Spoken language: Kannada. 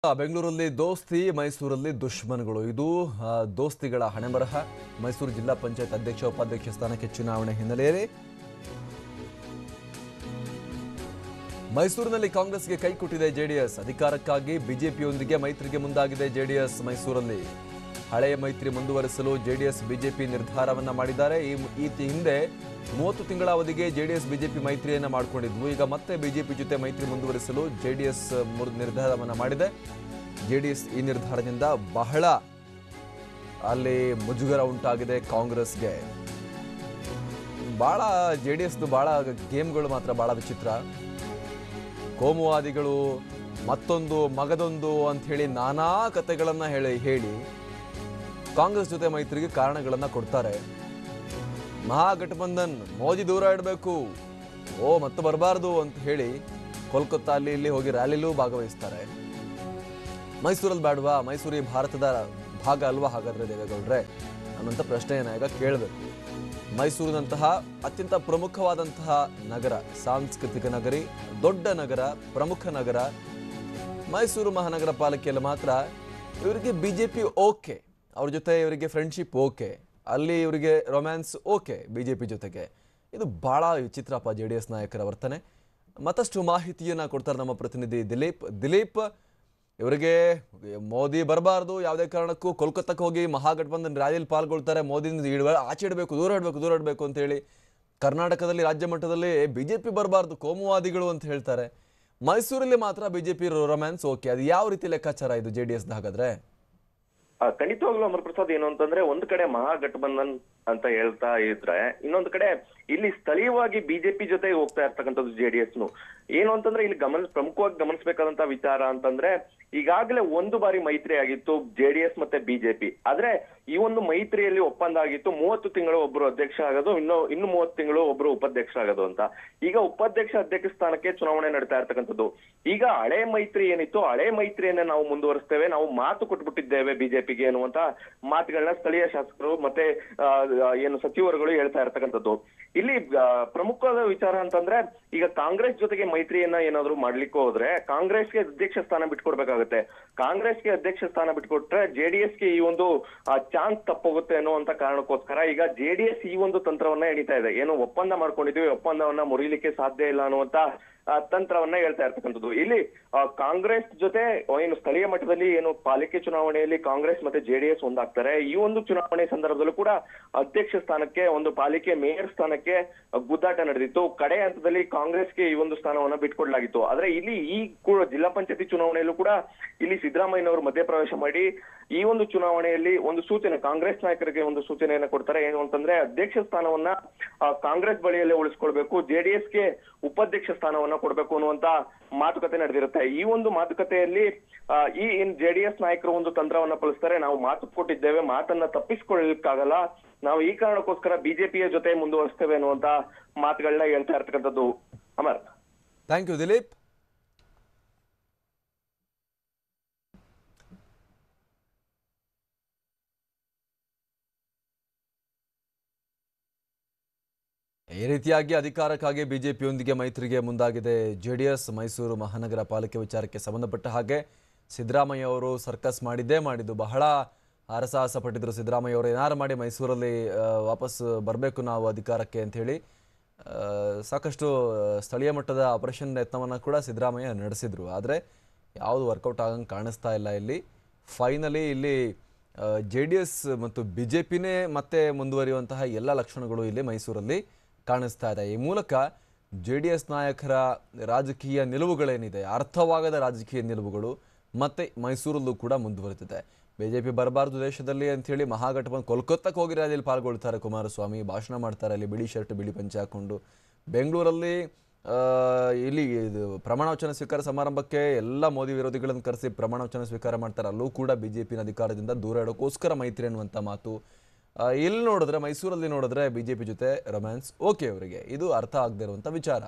ಬೆಂಗಳೂರಲ್ಲಿ ದೋಸ್ತಿ ಮೈಸೂರಲ್ಲಿ ದುಶ್ಮನ್ಗಳು ಇದು ದೋಸ್ತಿಗಳ ಹಣೆಬರಹ ಮೈಸೂರು ಜಿಲ್ಲಾ ಪಂಚಾಯತ್ ಅಧ್ಯಕ್ಷ ಉಪಾಧ್ಯಕ್ಷ ಸ್ಥಾನಕ್ಕೆ ಚುನಾವಣೆ ಹಿನ್ನೆಲೆಯಲ್ಲಿ ಮೈಸೂರಿನಲ್ಲಿ ಕಾಂಗ್ರೆಸ್ಗೆ ಕೈ ಕೊಟ್ಟಿದೆ ಜೆಡಿಎಸ್ ಅಧಿಕಾರಕ್ಕಾಗಿ ಬಿಜೆಪಿಯೊಂದಿಗೆ ಮೈತ್ರಿಗೆ ಮುಂದಾಗಿದೆ ಜೆಡಿಎಸ್ ಮೈಸೂರಲ್ಲಿ ಹಳೆಯ ಮೈತ್ರಿ ಮುಂದುವರಿಸಲು ಜೆಡಿಎಸ್ ಬಿಜೆಪಿ ನಿರ್ಧಾರವನ್ನ ಮಾಡಿದ್ದಾರೆ ಈ ಹಿಂದೆ 30 ತಿಂಗಳ ಅವಧಿಗೆ ಜೆಡಿಎಸ್ ಬಿಜೆಪಿ ಮೈತ್ರಿಯನ್ನ ಮಾಡಿಕೊಂಡಿದ್ವು ಈಗ ಮತ್ತೆ ಬಿಜೆಪಿ ಜೊತೆ ಮೈತ್ರಿ ಮುಂದುವರಿಸಲು ಜೆಡಿಎಸ್ ನಿರ್ಧಾರವನ್ನ ಮಾಡಿದೆ ಜೆಡಿಎಸ್ ಈ ನಿರ್ಧಾರದಿಂದ ಬಹಳ ಅಲ್ಲಿ ಮುಜುಗರ ಉಂಟಾಗಿದೆ ಕಾಂಗ್ರೆಸ್ಗೆ ಬಹಳ ಜೆಡಿಎಸ್ ಬಹಳ ಗೇಮ್ಗಳು ಮಾತ್ರ ಬಹಳ ವಿಚಿತ್ರ ಕೋಮುವಾದಿಗಳು ಮತ್ತೊಂದು ಮಗದೊಂದು ಅಂತ ಹೇಳಿ ನಾನಾ ಕಥೆಗಳನ್ನ ಹೇಳಿ ಕಾಂಗ್ರೆಸ್ ಜೊತೆ ಮೈತ್ರಿಗೆ ಕಾರಣಗಳನ್ನ ಕೊಡ್ತಾರೆ ಮಹಾಗಠಬಂಧನ್ ಮೋದಿ ದೂರ ಇಡಬೇಕು ಮತ್ತೆ ಬರಬಾರದು ಅಂತ ಹೇಳಿ ಕೋಲ್ಕತ್ತಾ ಅಲ್ಲಿ ಇಲ್ಲಿ ಹೋಗಿ ರ್ಯಾಲಿಲೂ ಭಾಗವಹಿಸ್ತಾರೆ ಮೈಸೂರಲ್ಲಿ ಬೇಡವಾ ಮೈಸೂರು ಭಾರತದ ಭಾಗ ಅಲ್ವಾ ಹಾಗಾದ್ರೆ ದೇವೇಗೌಡ್ರೆ ಅನ್ನೋಂಥ ಪ್ರಶ್ನೆಯನ್ನ ಈಗ ಕೇಳಬೇಕು ಮೈಸೂರಿನಂತಹ ಅತ್ಯಂತ ಪ್ರಮುಖವಾದಂತಹ ನಗರ ಸಾಂಸ್ಕೃತಿಕ ನಗರಿ ದೊಡ್ಡ ನಗರ ಪ್ರಮುಖ ನಗರ ಮೈಸೂರು ಮಹಾನಗರ ಪಾಲಿಕೆಯಲ್ಲಿ ಮಾತ್ರ ಇವರಿಗೆ ಬಿಜೆಪಿ ಓಕೆ ಅವ್ರ ಜೊತೆ ಇವರಿಗೆ ಫ್ರೆಂಡ್ಶಿಪ್ ಓಕೆ ಅಲ್ಲಿ ಇವರಿಗೆ ರೊಮ್ಯಾನ್ಸ್ ಓಕೆ ಬಿಜೆಪಿ ಜೊತೆಗೆ ಇದು ಬಹಳ ವಿಚಿತ್ರಪ್ಪ ಜೆಡಿಎಸ್ ನಾಯಕರ ವರ್ತನೆ ಮತ್ತಷ್ಟು ಮಾಹಿತಿಯನ್ನ ಕೊಡ್ತಾರೆ ನಮ್ಮ ಪ್ರತಿನಿಧಿ ದಿಲೀಪ್ ಇವರಿಗೆ ಮೋದಿ ಬರಬಾರ್ದು ಯಾವುದೇ ಕಾರಣಕ್ಕೂ ಕೋಲ್ಕತ್ತಾಕ್ಕೆ ಹೋಗಿ ಮಹಾಗಠಬಂಧನ್ ರ್ಯಾಲಿಯಲ್ಲಿ ಪಾಲ್ಗೊಳ್ತಾರೆ ಮೋದಿಯಿಂದ ಆಚೆ ಇಡಬೇಕು ದೂರ ಇಡಬೇಕು ಅಂತ ಹೇಳಿ ಕರ್ನಾಟಕದಲ್ಲಿ ರಾಜ್ಯ ಮಟ್ಟದಲ್ಲಿ ಬಿಜೆಪಿ ಬರಬಾರ್ದು ಕೋಮುವಾದಿಗಳು ಅಂತ ಹೇಳ್ತಾರೆ ಮೈಸೂರಲ್ಲಿ ಮಾತ್ರ ಬಿಜೆಪಿ ರೊಮ್ಯಾನ್ಸ್ ಓಕೆ ಅದು ಯಾವ ರೀತಿ ಲೆಕ್ಕಾಚಾರ ಇದು ಜೆಡಿಎಸ್ ಹಾಗಾದ್ರೆ ಖಂಡಿತವಾಗ್ಲೂ ಅಮರ್ ಪ್ರಸಾದ್ ಏನು ಅಂತಂದ್ರೆ ಒಂದ್ ಕಡೆ ಮಹಾಗಠಬಂಧನ್ ಅಂತ ಹೇಳ್ತಾ ಇದ್ರೆ ಇನ್ನೊಂದು ಕಡೆ ಇಲ್ಲಿ ಸ್ಥಳೀಯವಾಗಿ ಬಿಜೆಪಿ ಜೊತೆ ಹೋಗ್ತಾ ಇರ್ತಕ್ಕಂಥದ್ದು ಜೆಡಿಎಸ್ನು ಏನು ಅಂತಂದ್ರೆ ಇಲ್ಲಿ ಪ್ರಮುಖವಾಗಿ ಗಮನಿಸಬೇಕಾದಂತ ವಿಚಾರ ಅಂತಂದ್ರೆ ಈಗಾಗಲೇ ಒಂದು ಬಾರಿ ಮೈತ್ರಿ ಆಗಿತ್ತು ಜೆಡಿಎಸ್ ಮತ್ತೆ ಬಿಜೆಪಿ ಆದ್ರೆ ಈ ಒಂದು ಮೈತ್ರಿಯಲ್ಲಿ ಒಪ್ಪಂದ ಆಗಿತ್ತು 30 ತಿಂಗಳು ಒಬ್ರು ಅಧ್ಯಕ್ಷ ಆಗೋದು ಇನ್ನು 30 ತಿಂಗಳು ಒಬ್ರು ಉಪಾಧ್ಯಕ್ಷ ಆಗೋದು ಅಂತ ಈಗ ಉಪಾಧ್ಯಕ್ಷ ಅಧ್ಯಕ್ಷ ಸ್ಥಾನಕ್ಕೆ ಚುನಾವಣೆ ನಡೀತಾ ಇರ್ತಕ್ಕಂಥದ್ದು ಈಗ ಹಳೆ ಮೈತ್ರಿ ಏನಿತ್ತು ಹಳೆ ಮೈತ್ರಿಯನ್ನ ನಾವು ಮುಂದುವರಿಸ್ತೇವೆ ನಾವು ಮಾತು ಕೊಟ್ಬಿಟ್ಟಿದ್ದೇವೆ ಬಿಜೆಪಿಗೆ ಅನ್ನುವಂತ ಮಾತುಗಳನ್ನ ಸ್ಥಳೀಯ ಶಾಸಕರು ಮತ್ತೆ ಏನು ಸಚಿವರುಗಳು ಹೇಳ್ತಾ ಇರ್ತಕ್ಕಂಥದ್ದು ಇಲ್ಲಿ ಪ್ರಮುಖವಾದ ವಿಚಾರ ಅಂತಂದ್ರೆ ಈಗ ಕಾಂಗ್ರೆಸ್ ಜೊತೆಗೆ ಮೈತ್ರಿಯನ್ನ ಏನಾದ್ರು ಮಾಡ್ಲಿಕ್ಕೆ ಹೋದ್ರೆ ಕಾಂಗ್ರೆಸ್ಗೆ ಅಧ್ಯಕ್ಷ ಸ್ಥಾನ ಬಿಟ್ಕೊಡ್ಬೇಕಾಗುತ್ತೆ ಕಾಂಗ್ರೆಸ್ಗೆ ಅಧ್ಯಕ್ಷ ಸ್ಥಾನ ಬಿಟ್ಕೊಟ್ರೆ ಜೆಡಿಎಸ್ಗೆ ಈ ಒಂದು ಚಾನ್ಸ್ ತಪ್ಪೋಗುತ್ತೆ ಅನ್ನುವಂತ ಕಾರಣಕ್ಕೋಸ್ಕರ ಈಗ ಜೆಡಿಎಸ್ ಈ ಒಂದು ತಂತ್ರವನ್ನ ಎಣಿತಾ ಇದೆ ಏನು ಒಪ್ಪಂದ ಮಾಡ್ಕೊಂಡಿದೀವಿ ಒಪ್ಪಂದವನ್ನ ಮುರಿಲಿಕ್ಕೆ ಸಾಧ್ಯ ಇಲ್ಲ ಅನ್ನುವಂತ ತಂತ್ರವನ್ನ ಹೇಳ್ತಾ ಇರ್ತಕ್ಕಂಥದ್ದು ಇಲ್ಲಿ ಕಾಂಗ್ರೆಸ್ ಜೊತೆ ಏನು ಸ್ಥಳೀಯ ಮಟ್ಟದಲ್ಲಿ ಏನು ಪಾಲಿಕೆ ಚುನಾವಣೆಯಲ್ಲಿ ಕಾಂಗ್ರೆಸ್ ಮತ್ತೆ ಜೆಡಿಎಸ್ ಒಂದಾಗ್ತಾರೆ ಈ ಒಂದು ಚುನಾವಣೆ ಸಂದರ್ಭದಲ್ಲೂ ಕೂಡ ಅಧ್ಯಕ್ಷ ಸ್ಥಾನಕ್ಕೆ ಒಂದು ಪಾಲಿಕೆ ಮೇಯರ್ ಸ್ಥಾನಕ್ಕೆ ಗುದ್ದಾಟ ನಡೆದಿತ್ತು ಕಡೆ ಹಂತದಲ್ಲಿ ಕಾಂಗ್ರೆಸ್ಗೆ ಈ ಒಂದು ಸ್ಥಾನವನ್ನ ಬಿಟ್ಕೊಡ್ಲಾಗಿತ್ತು ಆದ್ರೆ ಇಲ್ಲಿ ಈ ಜಿಲ್ಲಾ ಪಂಚಾಯತಿ ಚುನಾವಣೆಯಲ್ಲೂ ಕೂಡ ಇಲ್ಲಿ ಸಿದ್ದರಾಮಯ್ಯನವರು ಮಧ್ಯಪ್ರವೇಶ ಮಾಡಿ ಈ ಒಂದು ಚುನಾವಣೆಯಲ್ಲಿ ಒಂದು ಸೂಚನೆ ಕಾಂಗ್ರೆಸ್ ನಾಯಕರಿಗೆ ಒಂದು ಸೂಚನೆಯನ್ನ ಕೊಡ್ತಾರೆ ಏನು ಅಂತಂದ್ರೆ ಅಧ್ಯಕ್ಷ ಸ್ಥಾನವನ್ನ ಕಾಂಗ್ರೆಸ್ ಬಳಿಯಲ್ಲೇ ಉಳಿಸ್ಕೊಳ್ಬೇಕು ಜೆಡಿಎಸ್ಗೆ ಉಪಾಧ್ಯಕ್ಷ ಸ್ಥಾನವನ್ನ ಕೊಡ್ಬೇಕು ಅನ್ನುವಂತ ಮಾತುಕತೆ ನಡೆದಿರುತ್ತೆ ಈ ಒಂದು ಮಾತುಕತೆಯಲ್ಲಿ ಈ ಜೆಡಿಎಸ್ ನಾಯಕರು ಒಂದು ತಂತ್ರವನ್ನ ಬಳಸ್ತಾರೆ ನಾವು ಮಾತು ಕೊಟ್ಟಿದ್ದೇವೆ ಮಾತನ್ನ ತಪ್ಪಿಸ್ಕೊಳ್ಳಲಿಕ್ಕಾಗಲ್ಲ ನಾವು ಈ ಕಾರಣಕ್ಕೋಸ್ಕರ ಬಿಜೆಪಿಯ ಜೊತೆ ಮುಂದುವರಿಸ್ತೇವೆ ಅನ್ನುವಂತ ಮಾತುಗಳನ್ನ ಹೇಳ್ತಾ ಇರ್ತಕ್ಕಂಥದ್ದು ಅಮರ್ ಥ್ಯಾಂಕ್ ಯು ದಿಲೀಪ್ ಈ ರೀತಿಯಾಗಿ ಅಧಿಕಾರಕ್ಕಾಗಿ ಬಿಜೆಪಿಯೊಂದಿಗೆ ಮೈತ್ರಿಗೆ ಮುಂದಾಗಿದೆ ಜೆಡಿಎಸ್ ಮೈಸೂರು ಮಹಾನಗರ ಪಾಲಿಕೆ ವಿಚಾರಕ್ಕೆ ಸಂಬಂಧಪಟ್ಟ ಹಾಗೆ ಸಿದ್ದರಾಮಯ್ಯ ಅವರು ಸರ್ಕಸ್ ಮಾಡಿದ್ದು ಬಹಳ ಹರಸಾಹಸ ಪಟ್ಟಿದ್ರು ಸಿದ್ದರಾಮಯ್ಯ ಅವರು ಏನಾರು ಮಾಡಿ ಮೈಸೂರಲ್ಲಿ ವಾಪಸ್ ಬರಬೇಕು ನಾವು ಅಧಿಕಾರಕ್ಕೆ ಅಂತ ಹೇಳಿ ಸಾಕಷ್ಟು ಸ್ಥಳೀಯ ಮಟ್ಟದ ಆಪರೇಷನ್ ಯತ್ನವನ್ನು ಕೂಡ ಸಿದ್ದರಾಮಯ್ಯ ನಡೆಸಿದ್ರು ಆದರೆ ಯಾವುದು ವರ್ಕೌಟ್ ಆಗಂಗೆ ಕಾಣಿಸ್ತಾ ಇಲ್ಲ ಇಲ್ಲಿ ಫೈನಲಿ ಇಲ್ಲಿ ಜೆಡಿಎಸ್ ಮತ್ತು ಬಿಜೆಪಿನೇ ಮತ್ತೆ ಮುಂದುವರಿಯುವಂತಹ ಎಲ್ಲ ಲಕ್ಷಣಗಳು ಇಲ್ಲಿ ಮೈಸೂರಲ್ಲಿ ಕಾಣಿಸ್ತಾ ಇದೆ ಈ ಮೂಲಕ ಜೆಡಿಎಸ್ ನಾಯಕರ ರಾಜಕೀಯ ನಿಲುವುಗಳೇನಿದೆ ಅರ್ಥವಾಗದ ರಾಜಕೀಯ ನಿಲುವುಗಳು ಮತ್ತೆ ಮೈಸೂರಲ್ಲೂ ಕೂಡ ಮುಂದುವರಿತಿದೆ ಬಿಜೆಪಿ ಬರಬಾರ್ದು ದೇಶದಲ್ಲಿ ಅಂತ ಹೇಳಿ ಮಹಾಗಠಬಂಧನ್ ಕೋಲ್ಕತ್ತಾಕ್ಕೆ ಹೋಗಿ ರ್ಯಾಲಿಯಲ್ಲಿ ಪಾಲ್ಗೊಳ್ತಾರೆ ಕುಮಾರಸ್ವಾಮಿ ಭಾಷಣ ಮಾಡ್ತಾರೆ ಅಲ್ಲಿ ಬಿಳಿ ಶರ್ಟ್ ಬಿಳಿ ಪಂಚೆ ಹಾಕೊಂಡು ಬೆಂಗಳೂರಲ್ಲಿ ಇಲ್ಲಿ ಪ್ರಮಾಣ ವಚನ ಸ್ವೀಕಾರ ಸಮಾರಂಭಕ್ಕೆ ಎಲ್ಲ ಮೋದಿ ವಿರೋಧಿಗಳನ್ನು ಕರೆಸಿ ಪ್ರಮಾಣ ವಚನ ಸ್ವೀಕಾರ ಮಾಡ್ತಾರೆ ಅಲ್ಲೂ ಕೂಡ ಬಿಜೆಪಿನ ಅಧಿಕಾರದಿಂದ ದೂರ ಇಡೋಕ್ಕೋಸ್ಕರ ಮೈತ್ರಿ ಅನ್ನುವಂಥ ಮಾತು ಇಲ್ಲಿ ನೋಡಿದ್ರೆ ಮೈಸೂರಲ್ಲಿ ನೋಡಿದ್ರೆ ಬಿಜೆಪಿ ಜೊತೆ ರೊಮ್ಯಾನ್ಸ್ ಓಕೆ ಅವರಿಗೆ ಇದು ಅರ್ಥ ಆಗದೆ ಇರುವಂಥ ವಿಚಾರ